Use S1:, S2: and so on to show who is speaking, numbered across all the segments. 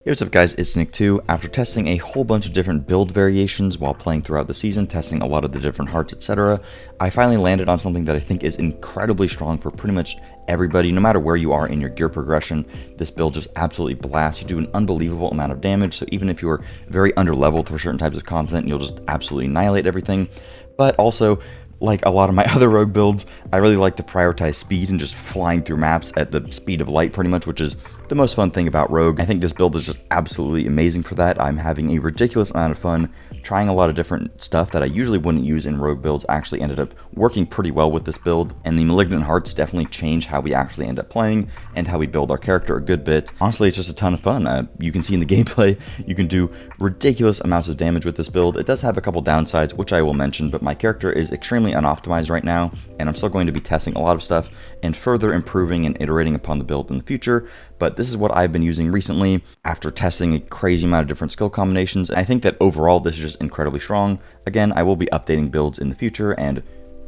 S1: Hey, what's up guys, it's Nick2. After testing a whole bunch of different build variations while playing throughout the season, testing a lot of the different hearts, etc., I finally landed on something that I think is incredibly strong for pretty much everybody, no matter where you are in your gear progression. This build just absolutely blasts. You do an unbelievable amount of damage, so even if you're very underleveled for certain types of content, you'll just absolutely annihilate everything. But also, like a lot of my other rogue builds, I really like to prioritize speed and just flying through maps at the speed of light pretty much, which is the most fun thing about rogue. I think this build is just absolutely amazing for that. I'm having a ridiculous amount of fun trying a lot of different stuff that I usually wouldn't use in rogue builds. Actually ended up working pretty well with this build, and the Malignant Hearts definitely change how we actually end up playing and how we build our character a good bit. Honestly, it's just a ton of fun. You can see in the gameplay, you can do ridiculous amounts of damage with this build. It does have a couple downsides, which I will mention, but my character is extremely unoptimized right now, and I'm still going to be testing a lot of stuff and further improving and iterating upon the build in the future. But this is what I've been using recently after testing a crazy amount of different skill combinations. I think that overall this is just incredibly strong. Again, I will be updating builds in the future and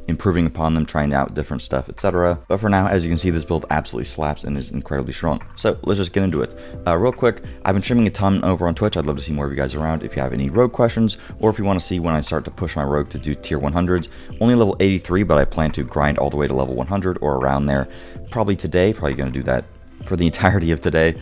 S1: improving upon them, trying out different stuff, etc. But for now, as you can see, this build absolutely slaps and is incredibly strong. So let's just get into it. Real quick, I've been streaming a ton over on Twitch. I'd love to see more of you guys around. If you have any rogue questions, or if you want to see when I start to push my rogue to do tier 100s, only level 83, but I plan to grind all the way to level 100 or around there. Probably today, probably going to do that for the entirety of today.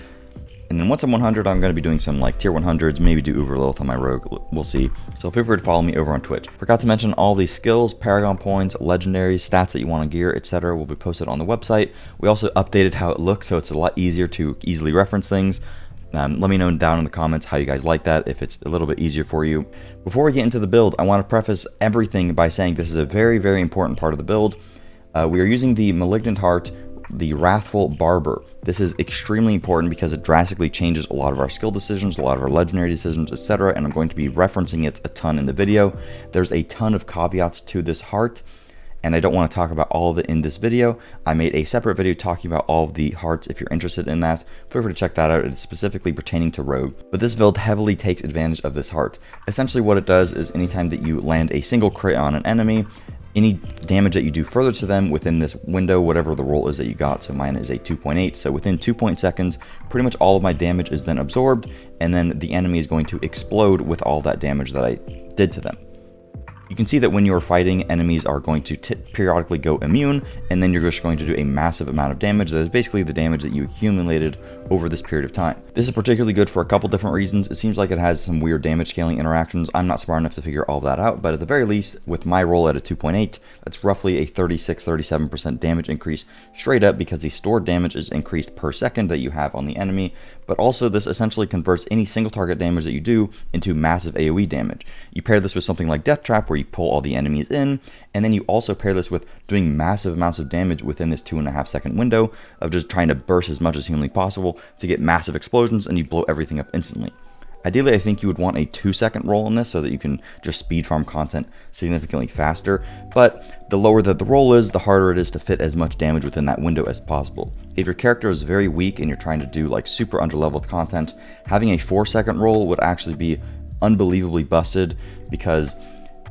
S1: And then once I'm 100, I'm going to be doing some like tier 100s, maybe do Uber Lilith on my rogue, we'll see. So feel free to follow me over on Twitch. Forgot to mention all these skills, Paragon points, legendaries, stats that you want to gear, etc. will be posted on the website. We also updated how it looks, so it's a lot easier to easily reference things. Let me know down in the comments how you guys like that, if it's a little bit easier for you. Before we get into the build, I want to preface everything by saying this is a very, very important part of the build. We are using the Malignant Heart, the Wrathful Barber. This is extremely important because it drastically changes a lot of our skill decisions, a lot of our legendary decisions, etc. And I'm going to be referencing it a ton in the video. There's a ton of caveats to this heart, and I don't want to talk about all of it in this video. I made a separate video talking about all of the hearts. If you're interested in that, feel free to check that out. It's specifically pertaining to rogue. But this build heavily takes advantage of this heart. Essentially what it does is anytime that you land a single crit on an enemy, any damage that you do further to them within this window, whatever the roll is that you got, so mine is a 2.8, so within 2 seconds, pretty much all of my damage is then absorbed, and then the enemy is going to explode with all that damage that I did to them. You can see that when you're fighting, enemies are going to periodically go immune, and then you're just going to do a massive amount of damage. That is basically the damage that you accumulated over this period of time. This is particularly good for a couple different reasons. It seems like it has some weird damage scaling interactions. I'm not smart enough to figure all that out, but at the very least, with my roll at a 2.8, that's roughly a 36-37% damage increase straight up, because the stored damage is increased per second that you have on the enemy. But also this essentially converts any single target damage that you do into massive AoE damage. You pair this with something like Death Trap, where you pull all the enemies in, and then you also pair this with doing massive amounts of damage within this 2.5 second window of just trying to burst as much as humanly possible to get massive explosions, and you blow everything up instantly. Ideally, I think you would want a 2-second roll in this so that you can just speed farm content significantly faster, but the lower that the roll is, the harder it is to fit as much damage within that window as possible. If your character is very weak and you're trying to do like super underleveled content, having a 4-second roll would actually be unbelievably busted, because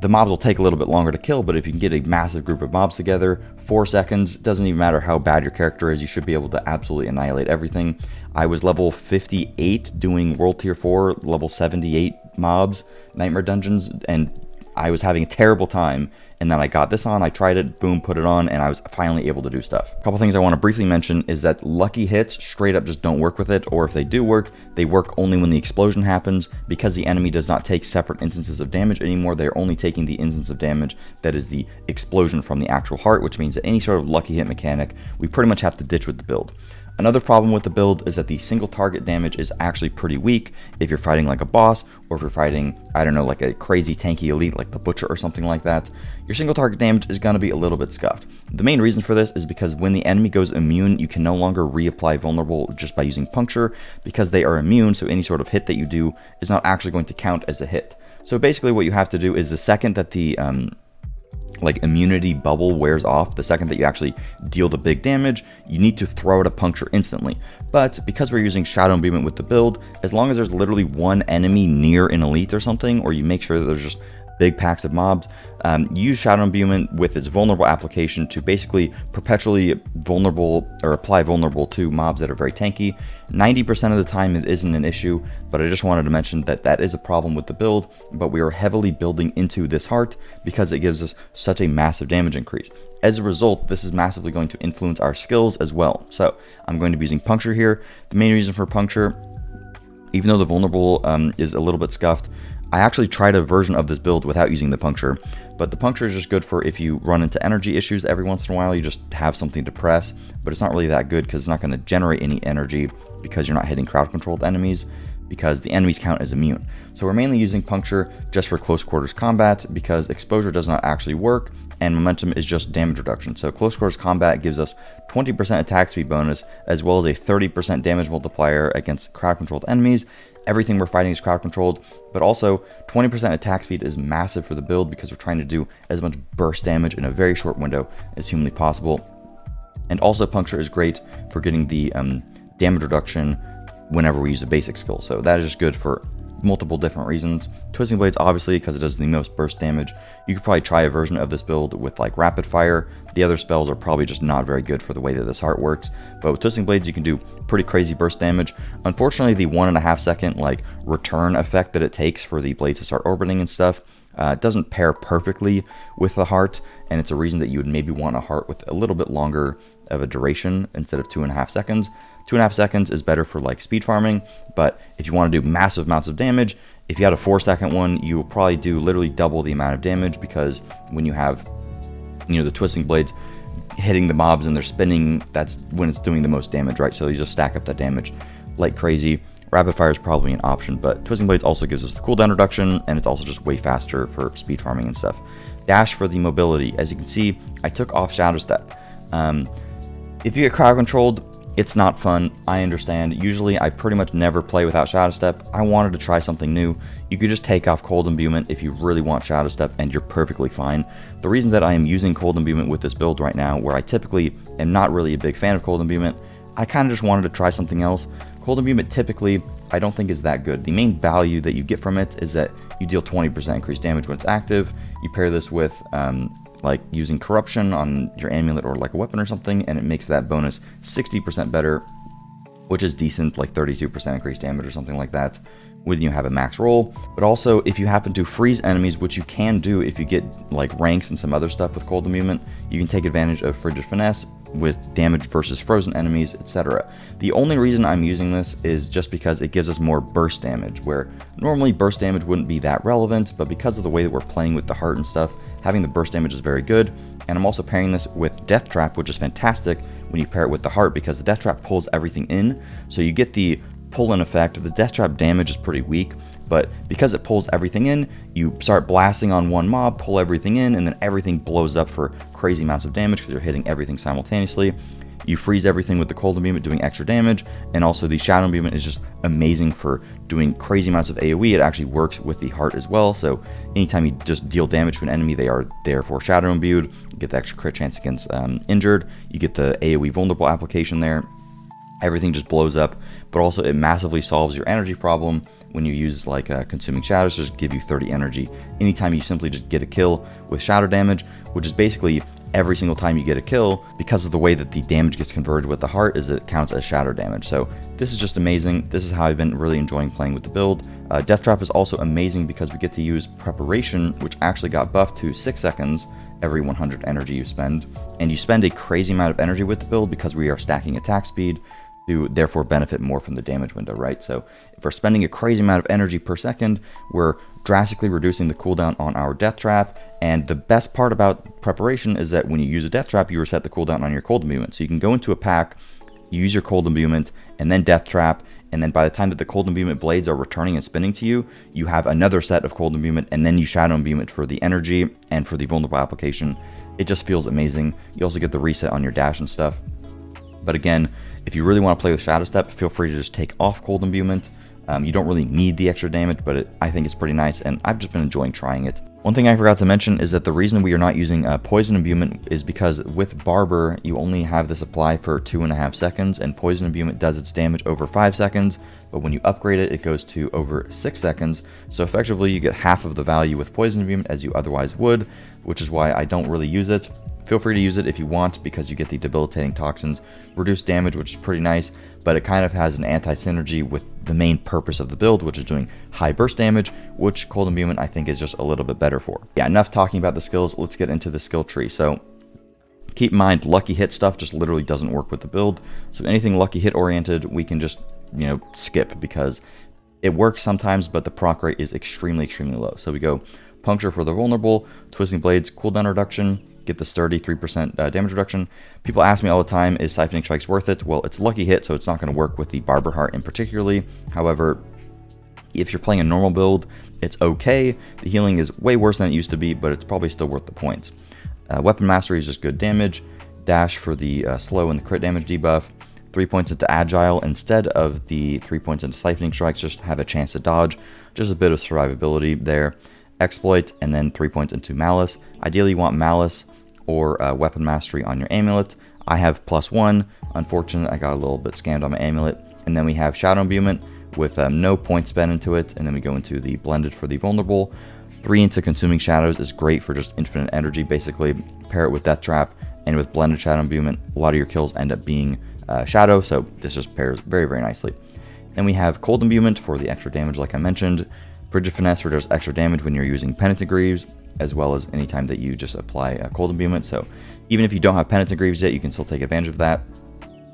S1: the mobs will take a little bit longer to kill, but if you can get a massive group of mobs together, 4 seconds, doesn't even matter how bad your character is, you should be able to absolutely annihilate everything. I was level 58 doing World Tier 4, level 78 mobs, Nightmare Dungeons, and I was having a terrible time, and then I got this on, I tried it, boom, put it on, and I was finally able to do stuff. A couple things I want to briefly mention is that lucky hits straight up just don't work with it, or if they do work, they work only when the explosion happens. Because the enemy does not take separate instances of damage anymore, they're only taking the instance of damage that is the explosion from the actual heart, which means that any sort of lucky hit mechanic, we pretty much have to ditch with the build. Another problem with the build is that the single target damage is actually pretty weak if you're fighting like a boss, or if you're fighting, I don't know, like a crazy tanky elite like the Butcher or something like that. Your single target damage is going to be a little bit scuffed. The main reason for this is because when the enemy goes immune, you can no longer reapply vulnerable just by using puncture, because they are immune, so any sort of hit that you do is not actually going to count as a hit. So basically what you have to do is the second that the like immunity bubble wears off, the second that you actually deal the big damage, you need to throw out a puncture instantly. But because we're using Shadow Imbuement with the build, as long as there's literally one enemy near an elite or something, or you make sure that there's just big packs of mobs, use Shadow Imbuement with its vulnerable application to basically perpetually vulnerable or apply vulnerable to mobs that are very tanky. 90% of the time it isn't an issue, but I just wanted to mention that that is a problem with the build, but we are heavily building into this heart because it gives us such a massive damage increase. As a result, this is massively going to influence our skills as well. So I'm going to be using Puncture here. The main reason for Puncture, even though the vulnerable is a little bit scuffed, I actually tried a version of this build without using the Puncture, but the Puncture is just good for if you run into energy issues every once in a while, you just have something to press, but it's not really that good because it's not going to generate any energy because you're not hitting crowd controlled enemies, because the enemies count as immune. So we're mainly using Puncture just for close quarters combat because exposure does not actually work, and momentum is just damage reduction. So close quarters combat gives us 20% attack speed bonus as well as a 30% damage multiplier against crowd controlled enemies. Everything we're fighting is crowd controlled, but also 20% attack speed is massive for the build because we're trying to do as much burst damage in a very short window as humanly possible. And also Puncture is great for getting the damage reduction whenever we use a basic skill. So that is just good for multiple different reasons. Twisting Blades, obviously, because it does the most burst damage. You could probably try a version of this build with like Rapid Fire. The other spells are probably just not very good for the way that this heart works. But with Twisting Blades, you can do pretty crazy burst damage. Unfortunately, the 1.5 second like return effect that it takes for the blades to start orbiting and stuff doesn't pair perfectly with the heart, and it's a reason that you would maybe want a heart with a little bit longer of a duration instead of 2.5 seconds. 2.5 seconds is better for like speed farming, but if you want to do massive amounts of damage, if you had a 4-second one, you will probably do literally double the amount of damage, because when you have, you know, the Twisting Blades hitting the mobs and they're spinning, that's when it's doing the most damage, right? So you just stack up that damage like crazy. Rapid Fire is probably an option, but Twisting Blades also gives us the cooldown reduction, and it's also just way faster for speed farming and stuff. Dash for the mobility. As you can see, I took off Shadow Step. If you get crowd controlled, it's not fun, I understand. Usually I pretty much never play without Shadow Step. I wanted to try something new. You could just take off Cold Imbuement if you really want Shadow Step, and you're perfectly fine. The reason that I am using Cold Imbuement with this build right now, where I typically am not really a big fan of Cold Imbuement, I kind of just wanted to try something else. Cold Imbuement typically I don't think is that good. The main value that you get from it is that you deal 20% increased damage when it's active. You pair this with like using Corruption on your amulet or like a weapon or something, and it makes that bonus 60% better, which is decent, like 32% increased damage or something like that when you have a max roll. But also, if you happen to freeze enemies, which you can do if you get like ranks and some other stuff with Cold Imbuement, you can take advantage of Frigid Finesse with damage versus frozen enemies, etc. The only reason I'm using this is just because it gives us more burst damage, where normally burst damage wouldn't be that relevant, but because of the way that we're playing with the heart and stuff, having the burst damage is very good. And I'm also pairing this with Death Trap, which is fantastic when you pair it with the heart, because the Death Trap pulls everything in, so you get the pull-in effect. The Death Trap damage is pretty weak, but because it pulls everything in, you start blasting on one mob, pull everything in, and then everything blows up for crazy amounts of damage because you're hitting everything simultaneously. You freeze everything with the Cold Imbuement, doing extra damage, and also the Shadow Imbuement is just amazing for doing crazy amounts of AoE. It actually works with the heart as well, so anytime you just deal damage to an enemy, they are therefore Shadow Imbued. You get the extra crit chance against injured, you get the AoE vulnerable application there. Everything just blows up, but also it massively solves your energy problem when you use like Consuming Shadows, just give you 30 energy anytime you simply just get a kill with shadow damage, which is basically every single time you get a kill, because of the way that the damage gets converted with the heart, is it counts as shadow damage. So this is just amazing. This is how I've been really enjoying playing with the build. Death Trap is also amazing because we get to use Preparation, which actually got buffed to 6 seconds every 100 energy you spend, and you spend a crazy amount of energy with the build because we are stacking attack speed to therefore benefit more from the damage window, right? So if we're spending a crazy amount of energy per second, we're drastically reducing the cooldown on our Death Trap. And the best part about Preparation is that when you use a Death Trap, you reset the cooldown on your Cold Imbuement. So you can go into a pack, you use your Cold Imbuement, and then Death Trap, and then by the time that the Cold Imbuement blades are returning and spinning to you, you have another set of Cold Imbuement, and then you Shadow Imbuement for the energy and for the vulnerable application. It just feels amazing. You also get the reset on your dash and stuff. But again, if you really want to play with Shadow Step, feel free to just take off Cold Imbuement. You don't really need the extra damage, but I think it's pretty nice, and I've just been enjoying trying it. One thing I forgot to mention is that the reason we are not using Poison Imbuement is because with Barber, you only have this apply for 2.5 seconds, and Poison Imbuement does its damage over 5 seconds, but when you upgrade it, it goes to over 6 seconds, so effectively you get half of the value with Poison Imbuement as you otherwise would, which is why I don't really use it. Feel free to use it if you want, because you get the debilitating toxins, reduced damage, which is pretty nice, but it kind of has an anti-synergy with the main purpose of the build, which is doing high burst damage, which Cold Imbuement I think is just a little bit better for. Yeah, enough talking about the skills, let's get into the skill tree. So keep in mind, lucky hit stuff just literally doesn't work with the build, so anything lucky hit oriented, we can just, you know, skip, because it works sometimes, but the proc rate is extremely low. So we go Puncture for the vulnerable, Twisting Blades, cooldown reduction, get the sturdy 3% damage reduction. People ask me all the time, is Siphoning Strikes worth it? Well, it's lucky hit, so it's not going to work with the Barber Heart in particularly. However, if you're playing a normal build, it's okay. The healing is way worse than it used to be, but it's probably still worth the points. Weapon Mastery is just good damage. Dash for the slow and the crit damage debuff. 3 points into Agile instead of the 3 points into Siphoning Strikes, just have a chance to dodge. Just a bit of survivability there. Exploit, and then 3 points into Malice. Ideally, you want Malice or Weapon Mastery on your Amulet. I have +1. Unfortunate, I got a little bit scammed on my Amulet. And then we have Shadow Imbuement with no points spent into it. And then we go into the Blended for the vulnerable. 3 into Consuming Shadows is great for just infinite energy, basically. Pair it with Death Trap, and with Blended Shadow Imbuement, a lot of your kills end up being Shadow, so this just pairs very nicely. Then we have Cold Imbuement for the extra damage, like I mentioned. Frigid Finesse for just extra damage when you're using Penitent Greaves, as well as anytime that you just apply a Cold Imbuement. So even if you don't have Penitent Greaves yet, you can still take advantage of that.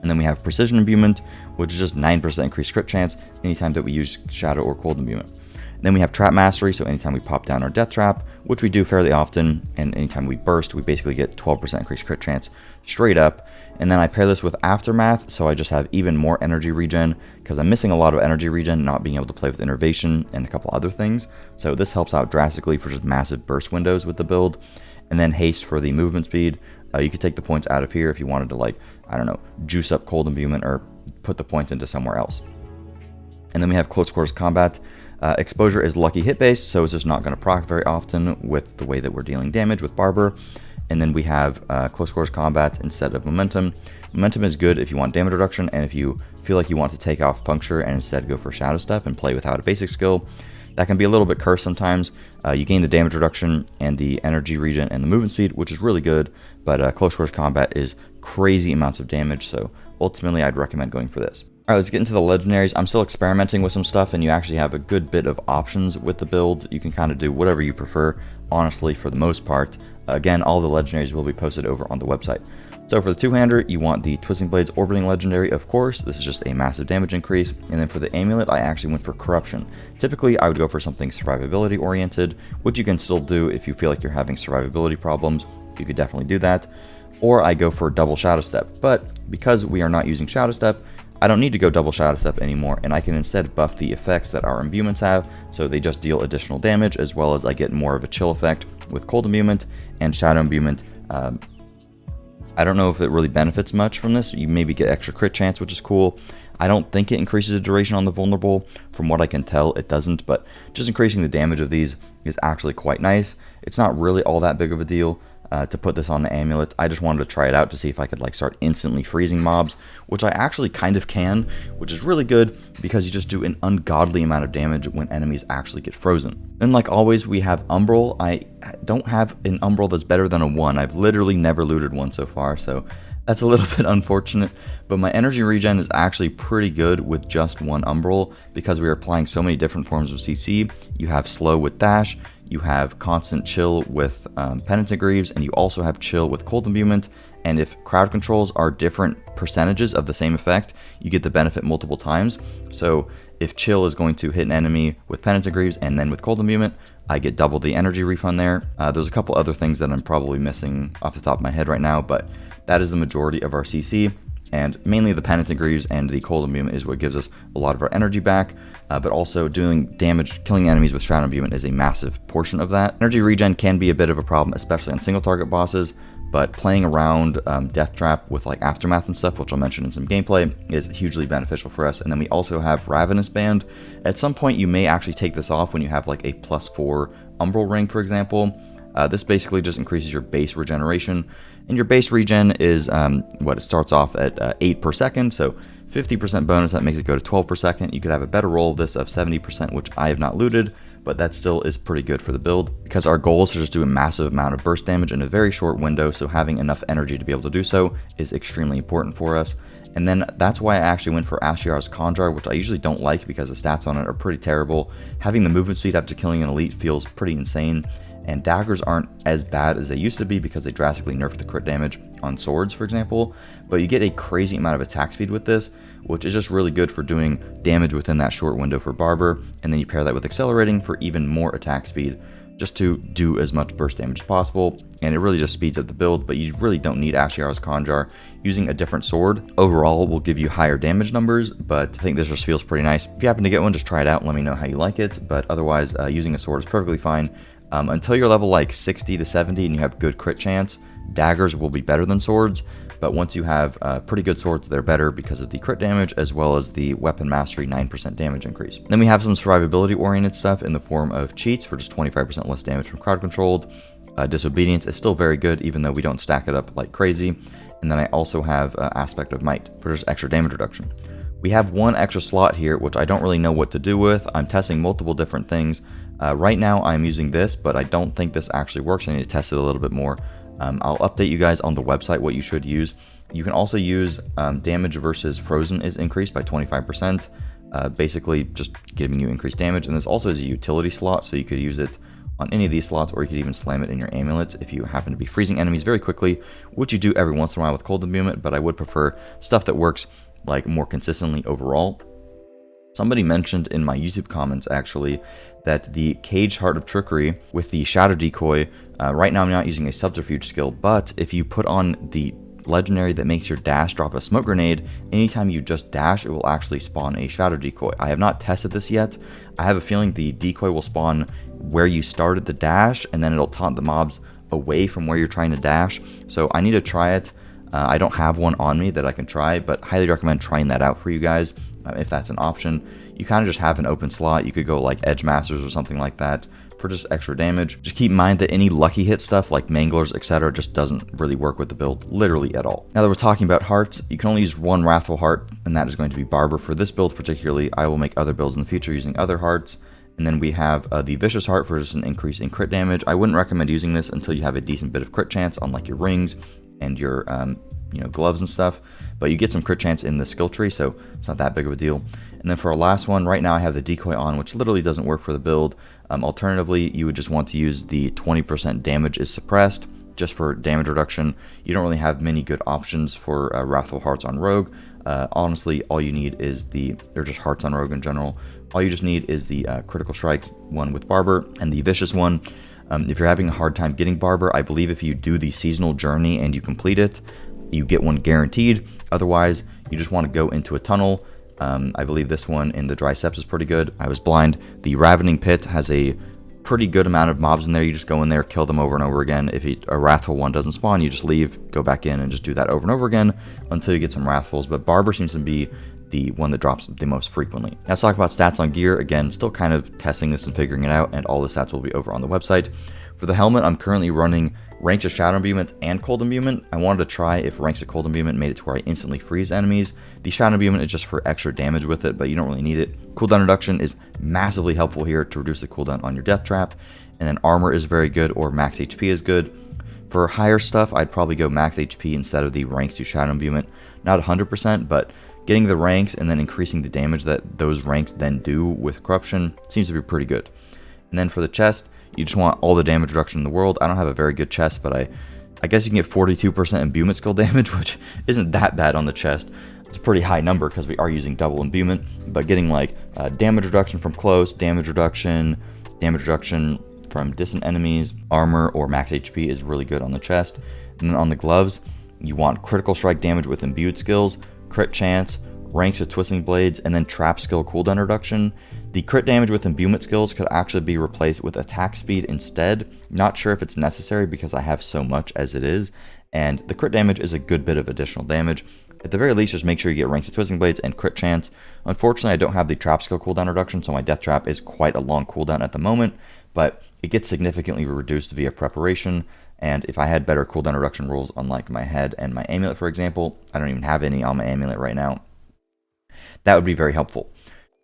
S1: And then we have Precision Imbuement, which is just 9% increased crit chance anytime that we use Shadow or Cold Imbuement. And then we have Trap Mastery, so anytime we pop down our Death Trap, which we do fairly often, and anytime we burst, we basically get 12% increased crit chance straight up. And then I pair this with Aftermath, so I just have even more energy regen, because I'm missing a lot of energy regen, not being able to play with Innervation and a couple other things. So this helps out drastically for just massive burst windows with the build. And then Haste for the movement speed. You could take the points out of here if you wanted to, like, I don't know, juice up Cold Imbuement or put the points into somewhere else. And then we have Close Quarters Combat. Exposure is lucky hit based, so it's just not going to proc very often with the way that we're dealing damage with Barber. And then we have Close Quarters Combat instead of Momentum. Momentum is good if you want damage reduction, and if you feel like you want to take off Puncture and instead go for Shadow Step and play without a basic skill. That can be a little bit cursed sometimes. You gain the damage reduction and the energy regen and the movement speed, which is really good, but Close Quarters Combat is crazy amounts of damage, so ultimately I'd recommend going for this. Alright, let's get into the Legendaries. I'm still experimenting with some stuff, and you actually have a good bit of options with the build. You can kind of do whatever you prefer, honestly, for the most part. Again, all the Legendaries will be posted over on the website. So for the two-hander, you want the Twisting Blades Orbiting Legendary, of course. This is just a massive damage increase. And then for the Amulet, I actually went for Corruption. Typically, I would go for something survivability oriented, which you can still do if you feel like you're having survivability problems. You could definitely do that. Or I go for double Shadow Step. But because we are not using Shadow Step, I don't need to go double Shadow Step anymore, and I can instead buff the effects that our Imbuments have, so they just deal additional damage, as well as I get more of a chill effect with Cold Imbuement and Shadow Imbuement. I don't know if it really benefits much from this. You maybe get extra crit chance, which is cool. I don't think it increases the duration on the vulnerable. From what I can tell, it doesn't, but just increasing the damage of these is actually quite nice. It's not really all that big of a deal to put this on the Amulet. I just wanted to try it out to see if I could like start instantly freezing mobs, which I actually kind of can, which is really good because you just do an ungodly amount of damage when enemies actually get frozen. Then like always, we have Umbral. I don't have an Umbral that's better than a 1. I've literally never looted one so far, so that's a little bit unfortunate, but my energy regen is actually pretty good with just one Umbral because we are applying so many different forms of CC. You have slow with dash, you have constant chill with Penitent Greaves, and you also have chill with Cold Imbuement, and if crowd controls are different percentages of the same effect, you get the benefit multiple times. So if chill is going to hit an enemy with Penitent Greaves and then with Cold Imbuement, I get double the energy refund there. There's a couple other things that I'm probably missing off the top of my head right now, but that is the majority of our CC, and mainly the Penitent Greaves and the Cold Imbuement is what gives us a lot of our energy back, but also doing damage, killing enemies with Shadow Imbuement is a massive portion of that. Energy regen can be a bit of a problem, especially on single target bosses, but playing around Death Trap with like Aftermath and stuff, which I'll mention in some gameplay, is hugely beneficial for us. And then we also have Ravenous Band. At some point, you may actually take this off when you have like a +4 Umbral Ring, for example. This basically just increases your base regeneration, and your base regen is it starts off at 8 per second, so 50% bonus, that makes it go to 12 per second. You could have a better roll of this of 70%, which I have not looted, but that still is pretty good for the build, because our goal is to just do a massive amount of burst damage in a very short window, so having enough energy to be able to do so is extremely important for us. And then that's why I actually went for Ashiar's Conjar, which I usually don't like because the stats on it are pretty terrible. Having the movement speed after killing an elite feels pretty insane, and daggers aren't as bad as they used to be because they drastically nerfed the crit damage on swords, for example, but you get a crazy amount of attack speed with this, which is just really good for doing damage within that short window for Barber, and then you pair that with accelerating for even more attack speed, just to do as much burst damage as possible, and it really just speeds up the build, but you really don't need Ashiar's Conjar. Using a different sword overall will give you higher damage numbers, but I think this just feels pretty nice. If you happen to get one, just try it out and let me know how you like it, but otherwise using a sword is perfectly fine. Until you're level like 60 to 70 and you have good crit chance, daggers will be better than swords, but once you have pretty good swords, they're better because of the crit damage as well as the weapon mastery 9% damage increase. Then we have some survivability oriented stuff in the form of cheats for just 25% less damage from crowd controlled. Disobedience is still very good even though we don't stack it up like crazy. And then I also have Aspect of Might for just extra damage reduction. We have one extra slot here which I don't really know what to do with. I'm testing multiple different things. Right now I'm using this, but I don't think this actually works. I need to test it a little bit more. I'll update you guys on the website what you should use. You can also use damage versus frozen is increased by 25%, basically just giving you increased damage. And this also is a utility slot, so you could use it on any of these slots, or you could even slam it in your amulets if you happen to be freezing enemies very quickly, which you do every once in a while with Cold Imbuement, but I would prefer stuff that works like more consistently overall. Somebody mentioned in my YouTube comments actually that the Caged Heart of Trickery with the Shadow Decoy, right now I'm not using a subterfuge skill, but if you put on the legendary that makes your dash drop a smoke grenade, anytime you just dash, it will actually spawn a Shadow Decoy. I have not tested this yet. I have a feeling the decoy will spawn where you started the dash, and then it'll taunt the mobs away from where you're trying to dash. So I need to try it. I don't have one on me that I can try, but highly recommend trying that out for you guys if that's an option. You kind of just have an open slot. You could go like Edge Masters or something like that for just extra damage. Just keep in mind that any lucky hit stuff like Manglers, etc. just doesn't really work with the build literally at all. Now that we're talking about hearts, you can only use one Wrathful Heart, and that is going to be Barber. For this build particularly, I will make other builds in the future using other hearts. And then we have the Vicious Heart for just an increase in crit damage. I wouldn't recommend using this until you have a decent bit of crit chance on like your rings and your gloves and stuff, but you get some crit chance in the skill tree, so it's not that big of a deal. And then for our last one, right now I have the decoy on, which literally doesn't work for the build. Alternatively, you would just want to use the 20% damage is suppressed just for damage reduction. You don't really have many good options for Wrathful Hearts on Rogue. Honestly, all you need is they're just hearts on Rogue in general. All you just need is the Critical Strike one with Barber and the Vicious one. If you're having a hard time getting Barber, I believe if you do the seasonal journey and you complete it, you get one guaranteed. Otherwise, you just want to go into a tunnel. I believe this one in the Dry Steppes is pretty good. I was blind. The Ravening Pit has a pretty good amount of mobs in there. You just go in there, kill them over and over again. If a Wrathful one doesn't spawn, you just leave, go back in, and just do that over and over again until you get some Wrathfuls. But Barber seems to be the one that drops the most frequently. Let's talk about stats on gear. Again, still kind of testing this and figuring it out, and all the stats will be over on the website. For the helmet, I'm currently running Ranks of Shadow Imbuement and Cold Imbuement. I wanted to try if Ranks of Cold Imbuement made it to where I instantly freeze enemies. The Shadow Imbuement is just for extra damage with it, but you don't really need it. Cooldown reduction is massively helpful here to reduce the cooldown on your death trap. And then armor is very good, or max HP is good. For higher stuff, I'd probably go max HP instead of the Ranks to Shadow Imbuement. Not 100%, but getting the ranks and then increasing the damage that those ranks then do with corruption seems to be pretty good. And then for the chest, you just want all the damage reduction in the world. I don't have a very good chest, but I guess you can get 42% imbuement skill damage, which isn't that bad on the chest. It's a pretty high number because we are using double imbuement, but getting like damage reduction from close, damage reduction from distant enemies, armor, or max HP is really good on the chest. And then on the gloves, you want critical strike damage with imbued skills, crit chance, ranks with twisting blades, and then trap skill cooldown reduction. The crit damage with imbuement skills could actually be replaced with attack speed instead. Not sure if it's necessary because I have so much as it is, and the crit damage is a good bit of additional damage. At the very least, just make sure you get Ranks of Twisting Blades and Crit Chance. Unfortunately, I don't have the Trap skill cooldown reduction, so my Death Trap is quite a long cooldown at the moment, but it gets significantly reduced via Preparation, and if I had better cooldown reduction rules on like my head and my amulet, for example, I don't even have any on my amulet right now, that would be very helpful.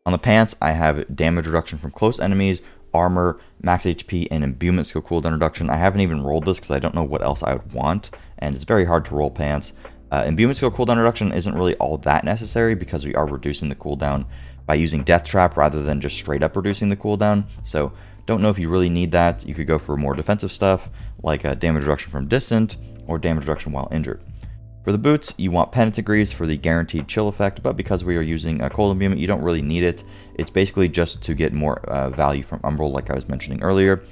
S1: On the pants, I have damage reduction from close enemies, armor, max HP, and imbuement skill cooldown reduction. I haven't even rolled this because I don't know what else I would want, and it's very hard to roll pants. Imbuement skill cooldown reduction isn't really all that necessary because we are reducing the cooldown by using Death Trap rather than just straight up reducing the cooldown. So don't know if you really need that. You could go for more defensive stuff like damage reduction from distant or damage reduction while injured. For the boots, you want Penitent Greaves for the guaranteed chill effect, but because we are using a Cold Imbuement, you don't really need it. It's basically just to get more value from Umbral, like I was mentioning earlier.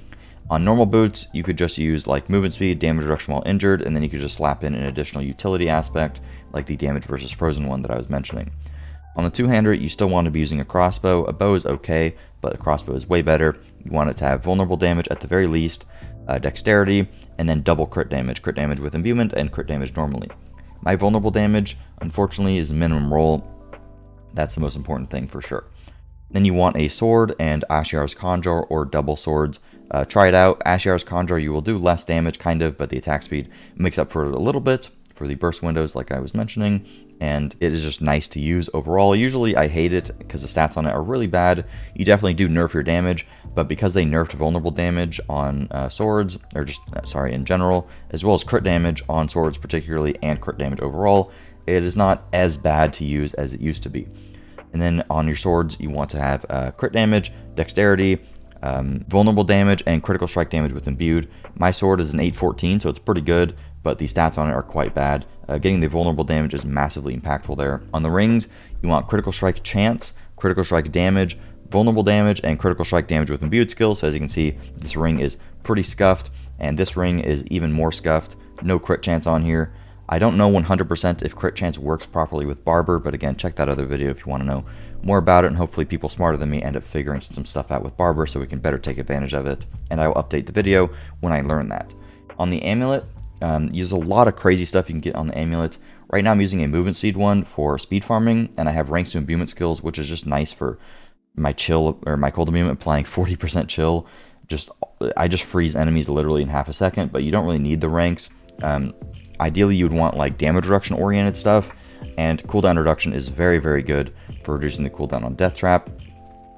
S1: On normal boots, you could just use like movement speed, damage reduction while injured, and then you could just slap in an additional utility aspect, like the damage versus frozen one that I was mentioning. On the two-hander, you still want to be using a crossbow. A bow is okay, but a crossbow is way better. You want it to have vulnerable damage at the very least, dexterity, and then double crit damage with imbuement and crit damage normally. My vulnerable damage, unfortunately, is minimum roll. That's the most important thing for sure. Then you want a sword and Ashiar's Conjure or double swords. Try it out. Ashiar's Conjure, you will do less damage, kind of, but the attack speed makes up for it a little bit for the burst windows, like I was mentioning, and it is just nice to use overall. Usually I hate it because the stats on it are really bad. You definitely do nerf your damage, but because they nerfed vulnerable damage on swords, or just, sorry, in general, as well as crit damage on swords particularly, and crit damage overall, it is not as bad to use as it used to be. And then on your swords, you want to have crit damage, dexterity, vulnerable damage, and critical strike damage with imbued. My sword is an 814, so it's pretty good, but the stats on it are quite bad. Getting the vulnerable damage is massively impactful there. On the rings, you want critical strike chance, critical strike damage, vulnerable damage, and critical strike damage with imbued skills. So as you can see, this ring is pretty scuffed, and this ring is even more scuffed. No crit chance on here. I don't know 100% if crit chance works properly with Barber, but again, check that other video if you want to know more about it, and hopefully people smarter than me end up figuring some stuff out with Barber so we can better take advantage of it, and I will update the video when I learn that. On the amulet, there's a lot of crazy stuff you can get on the amulet. Right now I'm using a movement speed one for speed farming, and I have ranks to imbuement skills, which is just nice for my chill, or my cold imbuement applying 40% chill. I just freeze enemies literally in half a second, but you don't really need the ranks. Ideally, you would want like damage reduction oriented stuff, and cooldown reduction is very, very good for reducing the cooldown on Death Trap.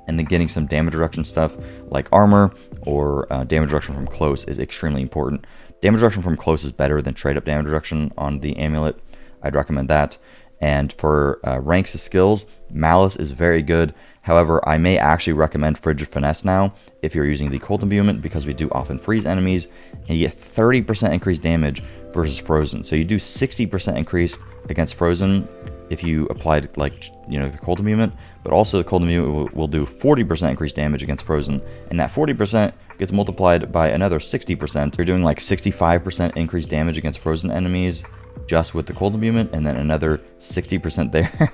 S1: And then getting some damage reduction stuff like armor or damage reduction from close is extremely important. Damage reduction from close is better than straight up damage reduction on the amulet. I'd recommend that. And for ranks of skills, Malice is very good. However, I may actually recommend Frigid Finesse now if you're using the Cold Imbuement, because we do often freeze enemies, and you get 30% increased damage versus Frozen. So you do 60% increase against Frozen if you applied, like, you know, the Cold Imbuement, but also the Cold Imbuement will do 40% increased damage against Frozen, and that 40% gets multiplied by another 60%. You're doing like 65% increased damage against Frozen enemies just with the Cold Imbuement, and then another 60% there.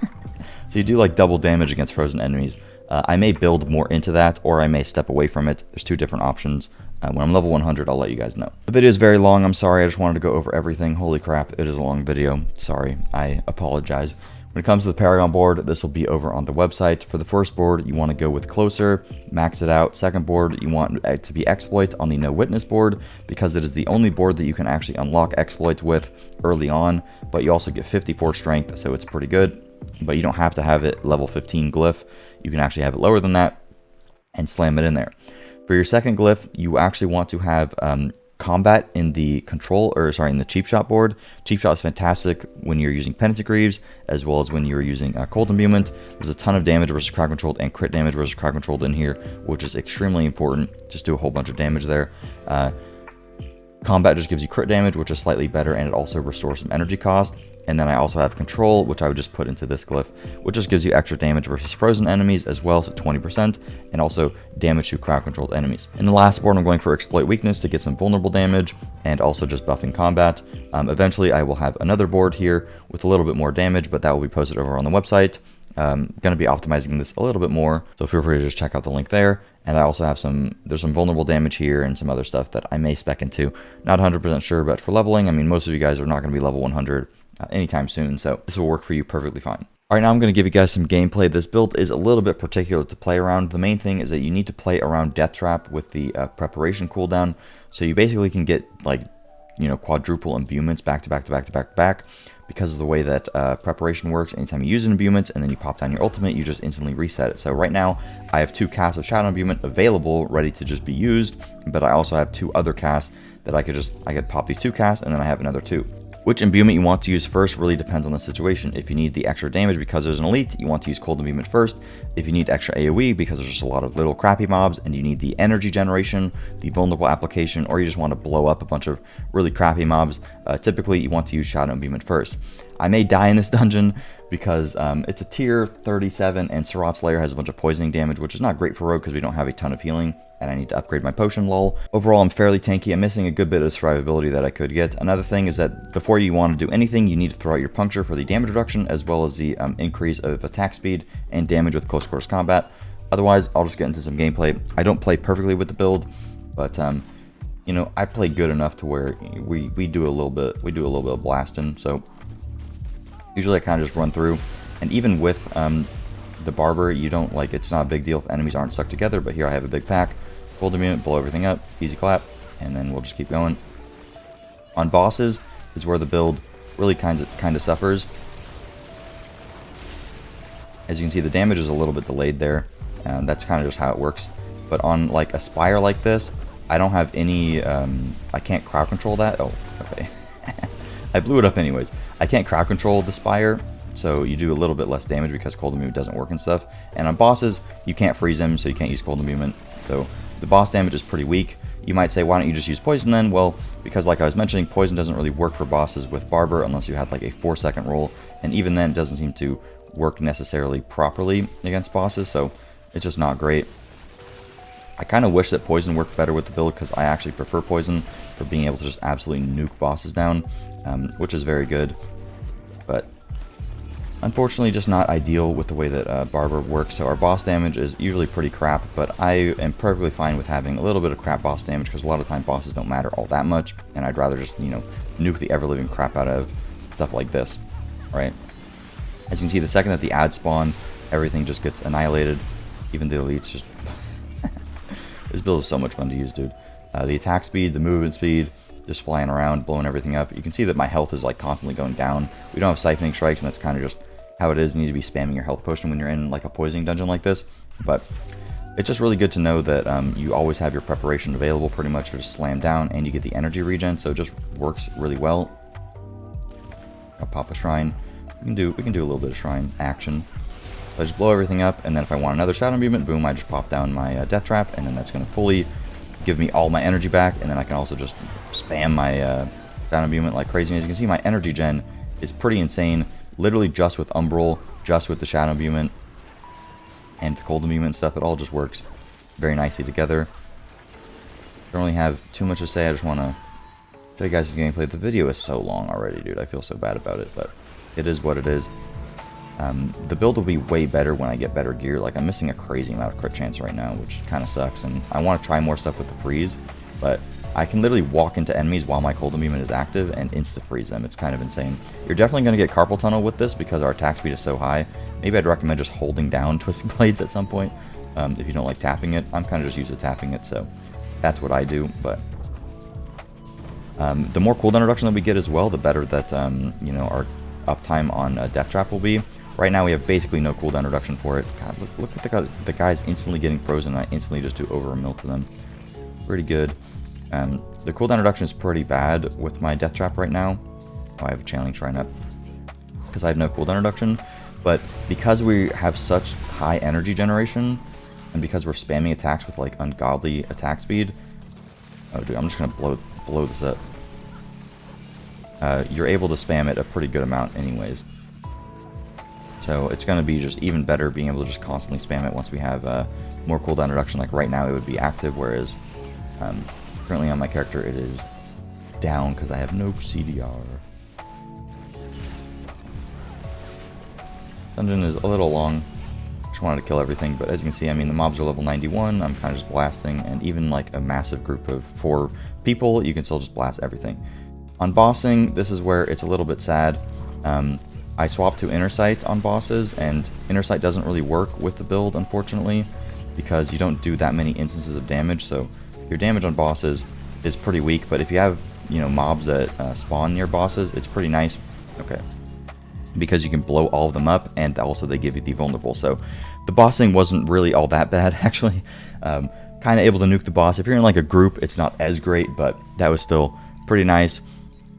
S1: So you do like double damage against frozen enemies. I may build more into that, or I may step away from it. There's two different options. When I'm level 100, I'll let you guys know. The video is very long. I'm sorry. I just wanted to go over everything. Holy crap, it is a long video. Sorry. I apologize. When it comes to the Paragon board, this will be over on the website. For the first board, you want to go with Closer, max it out. Second board, you want it to be Exploit on the No Witness board, because it is the only board that you can actually unlock Exploit with early on, but you also get 54 Strength, so it's pretty good. But you don't have to have it level 15 glyph. You can actually have it lower than that and slam it in there. For your second glyph, you actually want to have combat in the in the cheap shot board. Cheap shot is fantastic when you're using Penitent Greaves, as well as when you're using Cold Imbuement. There's a ton of damage versus crowd controlled and crit damage versus crowd controlled in here, which is extremely important. Just do a whole bunch of damage there. Combat just gives you crit damage, which is slightly better, and it also restores some energy cost. And then I also have Control, which I would just put into this glyph, which just gives you extra damage versus frozen enemies as well, so 20%, and also damage to crowd-controlled enemies. In the last board, I'm going for Exploit Weakness to get some vulnerable damage, and also just buffing combat. Eventually, I will have another board here with a little bit more damage, but that will be posted over on the website. I'm going to be optimizing this a little bit more, so feel free to just check out the link there. And I also have there's some vulnerable damage here and some other stuff that I may spec into. Not 100% sure, but for leveling, I mean, most of you guys are not going to be level 100. anytime soon, so this will work for you perfectly fine. Alright, now I'm going to give you guys some gameplay. This build is a little bit particular to play around. The main thing is that you need to play around Death Trap with the preparation cooldown, so you basically can get, like, you know, quadruple imbuments back to back to back to back to back, because of the way that preparation works. Anytime you use an imbuement and then you pop down your ultimate, you just instantly reset it. So right now, I have 2 casts of Shadow Imbuement available, ready to just be used, but I also have 2 other casts that I could pop these 2 casts, and then I have another 2. Which imbuement you want to use first really depends on the situation. If you need the extra damage because there's an elite, you want to use Cold Imbuement first. If you need extra AoE because there's just a lot of little crappy mobs and you need the energy generation, the vulnerable application, or you just want to blow up a bunch of really crappy mobs, typically you want to use Shadow Imbuement first. I may die in this dungeon because it's a tier 37 and Surat's Lair has a bunch of poisoning damage, which is not great for Rogue because we don't have a ton of healing, and I need to upgrade my potion, lol. Overall, I'm fairly tanky. I'm missing a good bit of survivability that I could get. Another thing is that before you want to do anything, you need to throw out your puncture for the damage reduction, as well as the increase of attack speed and damage with close quarters combat. Otherwise, I'll just get into some gameplay. I don't play perfectly with the build, but you know, I play good enough to where we do a little bit of blasting. So usually I kind of just run through, and even with the barber, you don't, like, it's not a big deal if enemies aren't stuck together. But here I have a big pack. Cold Imbuement, blow everything up, easy clap, and then we'll just keep going. On bosses is where the build really kind of suffers. As you can see, the damage is a little bit delayed there, and that's kind of just how it works. But on, like, a spire like this, I don't have any, I can't crowd control that. Oh, okay. I blew it up anyways. I can't crowd control the spire, so you do a little bit less damage because Cold Imbuement doesn't work and stuff. And on bosses, you can't freeze them, so you can't use Cold Imbuement. So the boss damage is pretty weak. You might say, why don't you just use poison then? Well, because like I was mentioning, poison doesn't really work for bosses with barber unless you have like a 4-second roll, and even then it doesn't seem to work necessarily properly against bosses, so it's just not great. I kind of wish that poison worked better with the build because I actually prefer poison for being able to just absolutely nuke bosses down, which is very good. But unfortunately, just not ideal with the way that Barber works. So our boss damage is usually pretty crap, but I am perfectly fine with having a little bit of crap boss damage because a lot of time bosses don't matter all that much, and I'd rather just, you know, nuke the ever-living crap out of stuff like this, right? As you can see, the second that the ads spawn, everything just gets annihilated. Even the elites just... This build is so much fun to use, dude. The attack speed, the movement speed, just flying around, blowing everything up. You can see that my health is like constantly going down. We don't have siphoning strikes, and that's kind of just how it is. You need to be spamming your health potion when you're in like a poisoning dungeon like this. But it's just really good to know that you always have your preparation available pretty much to just slam down, and you get the energy regen, so it just works really well. I'll pop a shrine. We can do a little bit of shrine action. So I just blow everything up, and then if I want another Shadow Imbuement, boom, I just pop down my Death Trap, and then that's going to fully give me all my energy back, and then I can also just spam my Shadow Imbuement like crazy. As you can see, my energy gen is pretty insane, literally just with Umbral, just with the Shadow Imbuement, and the Cold Imbuement stuff. It all just works very nicely together. Don't really have too much to say. I just want to show you guys the gameplay. The video is so long already, dude. I feel so bad about it, but it is what it is. The build will be way better when I get better gear. Like, I'm missing a crazy amount of crit chance right now, which kind of sucks, and I want to try more stuff with the freeze, but I can literally walk into enemies while my Cold Imbuement is active and insta-freeze them. It's kind of insane. You're definitely going to get Carpal Tunnel with this because our attack speed is so high. Maybe I'd recommend just holding down Twisting Blades at some point if you don't like tapping it. I'm kind of just used to tapping it, so that's what I do, but the more cooldown reduction that we get as well, the better that you know, our uptime on Death Trap will be. Right now we have basically no cooldown reduction for it. God, look at the guys instantly getting frozen, and I instantly just do over a mil to them. Pretty good. The cooldown reduction is pretty bad with my Death Trap right now. Oh, I have a Channeling Shrine up because I have no cooldown reduction. But because we have such high energy generation, and because we're spamming attacks with like ungodly attack speed, oh dude, I'm just gonna blow this up. You're able to spam it a pretty good amount anyways. So it's going to be just even better being able to just constantly spam it once we have more cooldown reduction. Like right now it would be active, whereas currently on my character it is down because I have no CDR. Dungeon is a little long. Just wanted to kill everything, but as you can see, I mean, the mobs are level 91. I'm kind of just blasting, and even like a massive group of 4 people, you can still just blast everything. On bossing, this is where it's a little bit sad. I swapped to Inner Sight on bosses, and Inner Sight doesn't really work with the build, unfortunately, because you don't do that many instances of damage, so your damage on bosses is pretty weak, but if you have, you know, mobs that spawn near bosses, it's pretty nice. Okay. Because you can blow all of them up, and also they give you the vulnerable, so the boss thing wasn't really all that bad, actually. Kind of able to nuke the boss. If you're in like a group, it's not as great, but that was still pretty nice.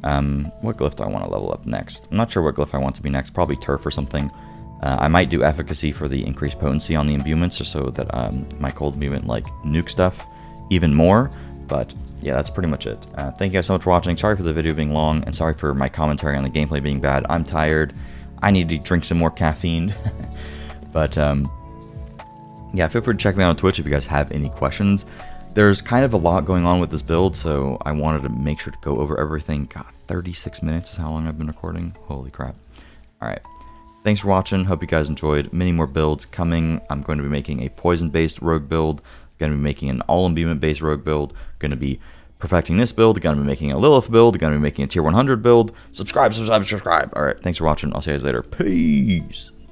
S1: What glyph do I want to level up next? I'm not sure what glyph I want to be next. Probably turf or something. I might do efficacy for the increased potency on the imbuments, just so that my cold imbuement like nuke stuff even more. But yeah, that's pretty much it. Thank you guys so much for watching. Sorry for the video being long, and sorry for my commentary on the gameplay being bad. I'm tired. I need to drink some more caffeine. But yeah, feel free to check me out on Twitch if you guys have any questions. There's kind of a lot going on with this build, so I wanted to make sure to go over everything. God, 36 minutes is how long I've been recording. Holy crap. Alright. Thanks for watching. Hope you guys enjoyed. Many more builds coming. I'm going to be making a poison-based rogue build. Going to be making an all-imbuement-based rogue build. Going to be perfecting this build. Going to be making a Lilith build. Going to be making a tier 100 build. Subscribe, subscribe, subscribe. Alright, thanks for watching. I'll see you guys later. Peace.